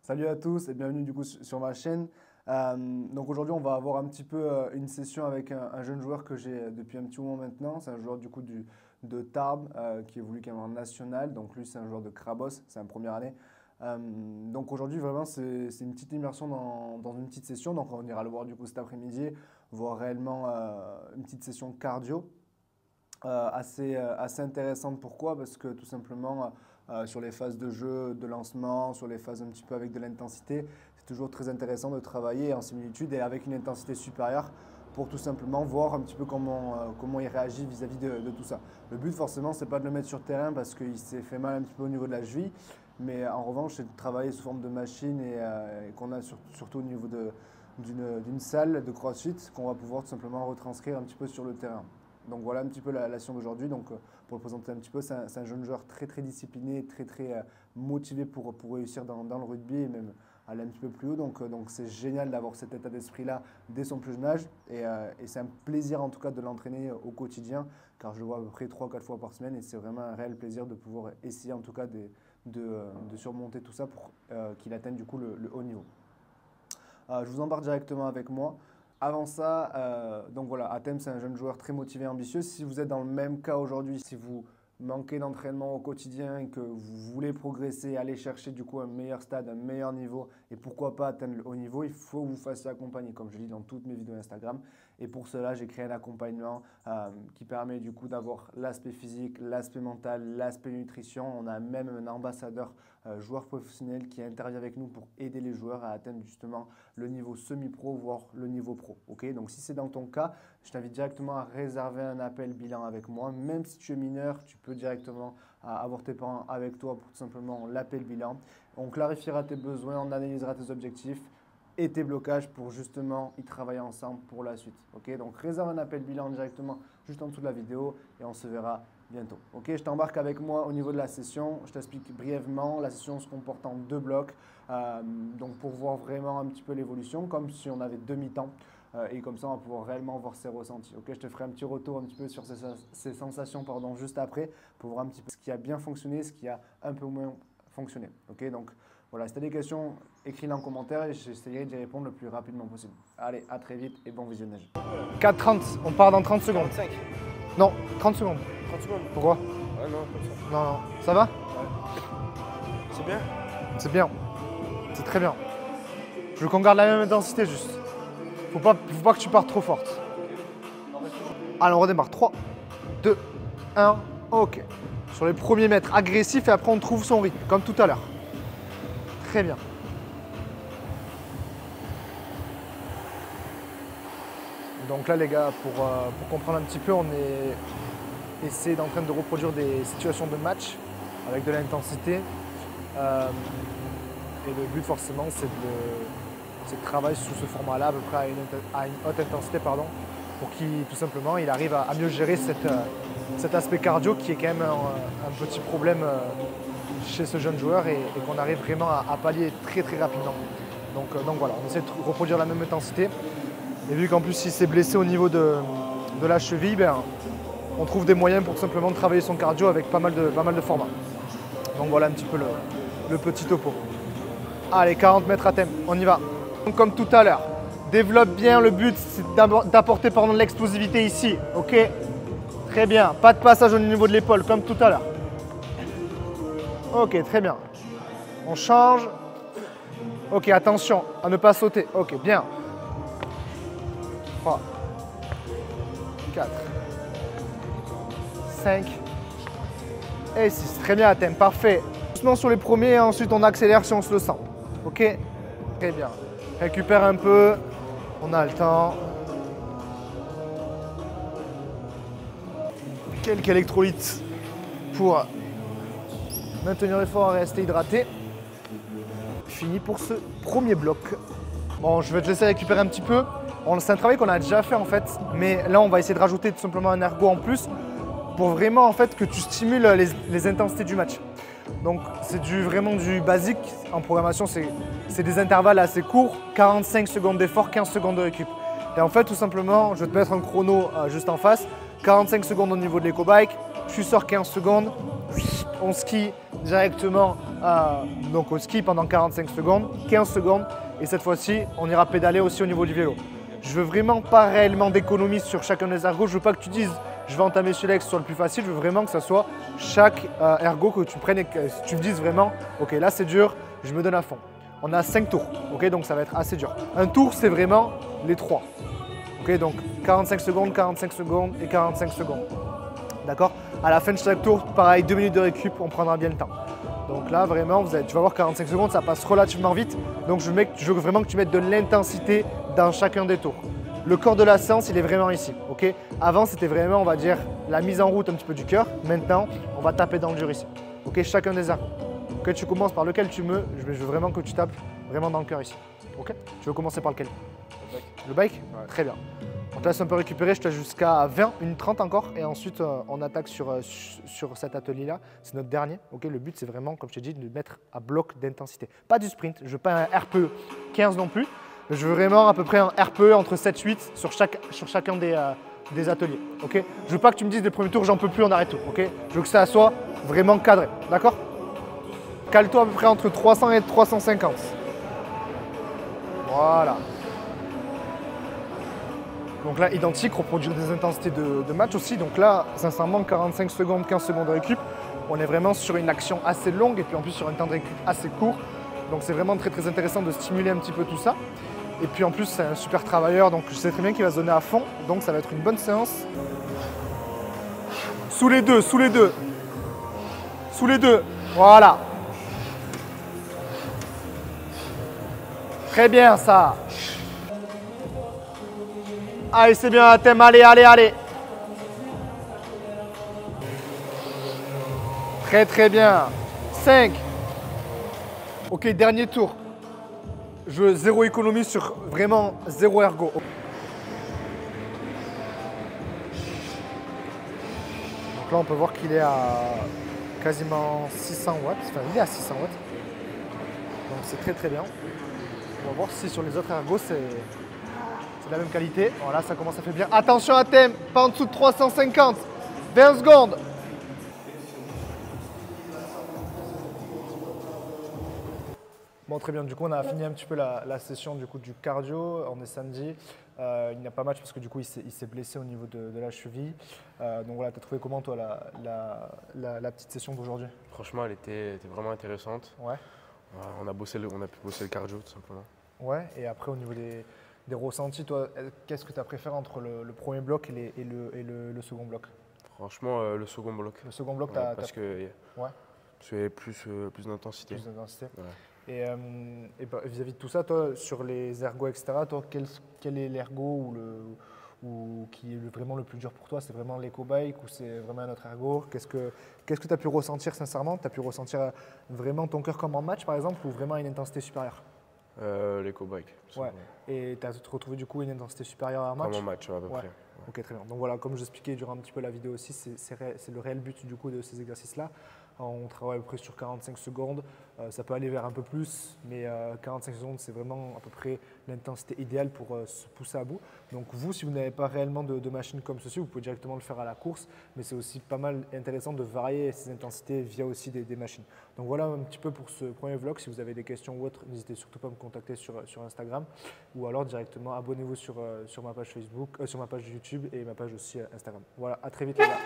Salut à tous et bienvenue du coup sur ma chaîne. Donc aujourd'hui on va avoir un petit peu une session avec un jeune joueur que j'ai depuis un petit moment maintenant. C'est un joueur du coup de Tarbes qui évolue quand même en national. Donc lui c'est un joueur de Crabos, c'est en première année. Donc aujourd'hui vraiment c'est une petite immersion dans une petite session. Donc on ira le voir du coup cet après-midi, voir réellement une petite session cardio. Assez intéressante. Pourquoi? Parce que tout simplement, sur les phases de jeu, de lancement, sur les phases un petit peu avec de l'intensité, c'est toujours très intéressant de travailler en similitude et avec une intensité supérieure pour tout simplement voir un petit peu comment il réagit vis-à-vis de tout ça. Le but forcément, c'est pas de le mettre sur le terrain parce qu'il s'est fait mal un petit peu au niveau de la cheville, mais en revanche, c'est de travailler sous forme de machine et qu'on a surtout au niveau d'une salle de CrossFit qu'on va pouvoir tout simplement retranscrire un petit peu sur le terrain. Donc voilà un petit peu la session d'aujourd'hui. Donc pour le présenter un petit peu, c'est un jeune joueur très discipliné, très motivé pour réussir dans le rugby et même aller un petit peu plus haut. Donc c'est génial d'avoir cet état d'esprit-là dès son plus jeune âge. Et c'est un plaisir en tout cas de l'entraîner au quotidien, car je le vois à peu près 3 ou 4 fois par semaine. Et c'est vraiment un réel plaisir de pouvoir essayer en tout cas de surmonter tout ça pour qu'il atteigne du coup le haut niveau. Je vous embarque directement avec moi. Avant ça, donc voilà, Atem, c'est un jeune joueur très motivé et ambitieux. Si vous êtes dans le même cas aujourd'hui, si vous manquez d'entraînement au quotidien et que vous voulez progresser, aller chercher du coup un meilleur stade, un meilleur niveau et pourquoi pas atteindre le haut niveau, il faut que vous fassiez accompagner, comme je dis dans toutes mes vidéos Instagram. Et pour cela, j'ai créé un accompagnement qui permet du coup d'avoir l'aspect physique, l'aspect mental, l'aspect nutrition. On a même un ambassadeur joueur professionnel qui intervient avec nous pour aider les joueurs à atteindre justement le niveau semi-pro, voire le niveau pro. Okay, donc si c'est dans ton cas, je t'invite directement à réserver un appel bilan avec moi. Même si tu es mineur, tu peux directement avoir tes parents avec toi pour tout simplement l'appel bilan. On clarifiera tes besoins, on analysera tes objectifs et tes blocages pour justement y travailler ensemble pour la suite. Okay, donc réserve un appel bilan directement juste en dessous de la vidéo et on se verra bientôt. Okay, je t'embarque avec moi au niveau de la session. Je t'explique brièvement. La session se comporte en 2 blocs. Donc pour voir vraiment un petit peu l'évolution, comme si on avait demi-temps. Et comme ça, on va pouvoir réellement voir ses ressentis. Okay, je te ferai un petit retour un petit peu sur ces sensations juste après pour voir un petit peu ce qui a bien fonctionné, ce qui a un peu moins fonctionné. Okay, donc voilà, si tu as des questions, écris-les en commentaire et j'essaierai d'y répondre le plus rapidement possible. Allez, à très vite et bon visionnage. 4:30, on part dans 30 secondes. 45. Non, 30 secondes. 30 secondes. Pourquoi? Ah non, comme ça. Non, ça va? Ouais. C'est bien? C'est bien. C'est très bien. Je veux qu'on garde la même intensité juste. Faut pas que tu partes trop forte. Allez, on redémarre. 3, 2, 1, ok. Sur les premiers mètres, agressif et après on trouve son rythme, comme tout à l'heure. Très bien. Donc là les gars, pour comprendre un petit peu, on est essayé en train de reproduire des situations de match avec de l'intensité. Et le but forcément c'est de travailler sous ce format-là, à peu près à une haute intensité, pour qu'il tout simplement il arrive à mieux gérer cet aspect cardio qui est quand même un petit problème chez ce jeune joueur et qu'on arrive vraiment à pallier très rapidement. Donc voilà, on essaie de reproduire la même intensité. Et vu qu'en plus il s'est blessé au niveau de la cheville, ben, on trouve des moyens pour tout simplement travailler son cardio avec pas mal de formats. Donc voilà un petit peu le petit topo. Allez, 40 mètres à thème, on y va. Donc, comme tout à l'heure, développe bien, le but c'est d'apporter de l'explosivité ici, ok? Très bien, pas de passage au niveau de l'épaule comme tout à l'heure. Ok, très bien. On change. Ok, attention à ne pas sauter, ok, bien. 3, 4, 5 et 6. Très bien, thème, parfait. Doucement sur les premiers et ensuite on accélère si on se le sent. Ok? Très bien. Récupère un peu. On a le temps. Quelques électrolytes pour maintenir l'effort et rester hydraté. Fini pour ce premier bloc. Bon, je vais te laisser récupérer un petit peu. C'est un travail qu'on a déjà fait en fait, mais là on va essayer de rajouter tout simplement un ergo en plus pour vraiment en fait que tu stimules les intensités du match. Donc c'est vraiment du basique. En programmation, c'est des intervalles assez courts, 45 secondes d'effort, 15 secondes de récup. Et en fait, tout simplement, je vais te mettre un chrono juste en face, 45 secondes au niveau de l'éco-bike, tu sors 15 secondes, on skie, directement donc au ski pendant 45 secondes, 15 secondes. Et cette fois-ci, on ira pédaler aussi au niveau du vélo. Je veux vraiment pas réellement d'économie sur chacun des ergos. Je veux pas que tu dises je vais entamer celui-là que ce soit le plus facile. Je veux vraiment que ça soit chaque ergo que tu prennes et que tu me dises vraiment ok là c'est dur, je me donne à fond. On a 5 tours, ok, donc ça va être assez dur. Un tour c'est vraiment les 3. Ok, donc 45 secondes, 45 secondes et 45 secondes. D'accord? À la fin de chaque tour, pareil, 2 minutes de récup, on prendra bien le temps. Donc là, vraiment, tu vas voir 45 secondes, ça passe relativement vite. Donc je veux vraiment que tu mettes de l'intensité dans chacun des tours. Le corps de la séance, il est vraiment ici. Ok? Avant, c'était vraiment, on va dire, la mise en route un petit peu du cœur. Maintenant, on va taper dans le dur ici. Ok? Chacun des ergos. Que tu commences par lequel tu veux, je veux vraiment que tu tapes vraiment dans le cœur ici. Ok? Tu veux commencer par lequel? Le bike. Le bike? Ouais. Très bien. On te laisse un peu récupérer, je te laisse jusqu'à 20, une 30 encore. Et ensuite, on attaque sur cet atelier-là. C'est notre dernier. Ok, le but, c'est vraiment, comme je t'ai dit, de mettre à bloc d'intensité. Pas du sprint. Je veux pas un RPE 15 non plus. Je veux vraiment à peu près un RPE entre 7-8 sur chacun des ateliers. Ok, je veux pas que tu me dises des premiers tours, j'en peux plus, on arrête tout. Ok, je veux que ça soit vraiment cadré. D'accord? Cale-toi à peu près entre 300 et 350. Voilà. Donc là, identique, reproduire des intensités de match aussi. Donc là, sincèrement, 45 secondes, 15 secondes de récup. On est vraiment sur une action assez longue et puis en plus sur un temps de récup assez court. Donc c'est vraiment très très intéressant de stimuler un petit peu tout ça. Et puis en plus, c'est un super travailleur, donc je sais très bien qu'il va se donner à fond. Donc ça va être une bonne séance. Sous les deux, sous les deux. Sous les deux. Voilà. Très bien ça. Allez, c'est bien, thème, allez, allez, allez. Très, très bien. 5. Ok, dernier tour. Je veux zéro économie sur vraiment zéro ergo. Donc là, on peut voir qu'il est à quasiment 600 watts. Enfin, il est à 600 watts. Donc c'est très, très bien. On va voir si sur les autres ergos, c'est la même qualité. Voilà, ça commence à faire bien. Attention à thème, pas en dessous de 350. 20 secondes. Bon, très bien. Du coup, on a fini un petit peu la session du cardio. On est samedi. Il n'y a pas match parce que du coup, il s'est blessé au niveau de la cheville. Donc voilà, tu as trouvé comment toi la petite session d'aujourd'hui? Franchement, elle était vraiment intéressante. Ouais. On a pu bosser le cardio tout simplement. Ouais, et après au niveau des ressentis, toi, qu'est-ce que tu as préféré entre le premier bloc et le second bloc? Franchement, le second bloc. Le second bloc, Parce que ouais. c'est plus d'intensité. Plus d'intensité. Ouais. Et vis-à-vis de tout ça, toi, sur les ergos, etc., toi, quel est l'ergo ou qui est vraiment le plus dur pour toi? C'est vraiment l'éco-bike ou c'est vraiment un autre ergo? Qu'est-ce que tu as pu ressentir sincèrement? Tu as pu ressentir vraiment ton cœur comme en match, par exemple, ou vraiment une intensité supérieure? L'éco-bike. Ouais. Et tu as retrouvé du coup une intensité supérieure en match? Comme en match, à peu près. Ouais. Ok, très bien. Donc voilà, comme je l'expliquais durant un petit peu la vidéo aussi, c'est le réel but du coup de ces exercices-là. On travaille à peu près sur 45 secondes. Ça peut aller vers un peu plus, mais 45 secondes, c'est vraiment à peu près l'intensité idéale pour se pousser à bout. Donc vous, si vous n'avez pas réellement de machine comme ceci, vous pouvez directement le faire à la course, mais c'est aussi pas mal intéressant de varier ces intensités via aussi des machines. Donc voilà un petit peu pour ce premier vlog. Si vous avez des questions ou autres, n'hésitez surtout pas à me contacter sur Instagram ou alors directement abonnez-vous sur ma page Facebook, sur ma page YouTube et ma page aussi Instagram. Voilà, à très vite les gars.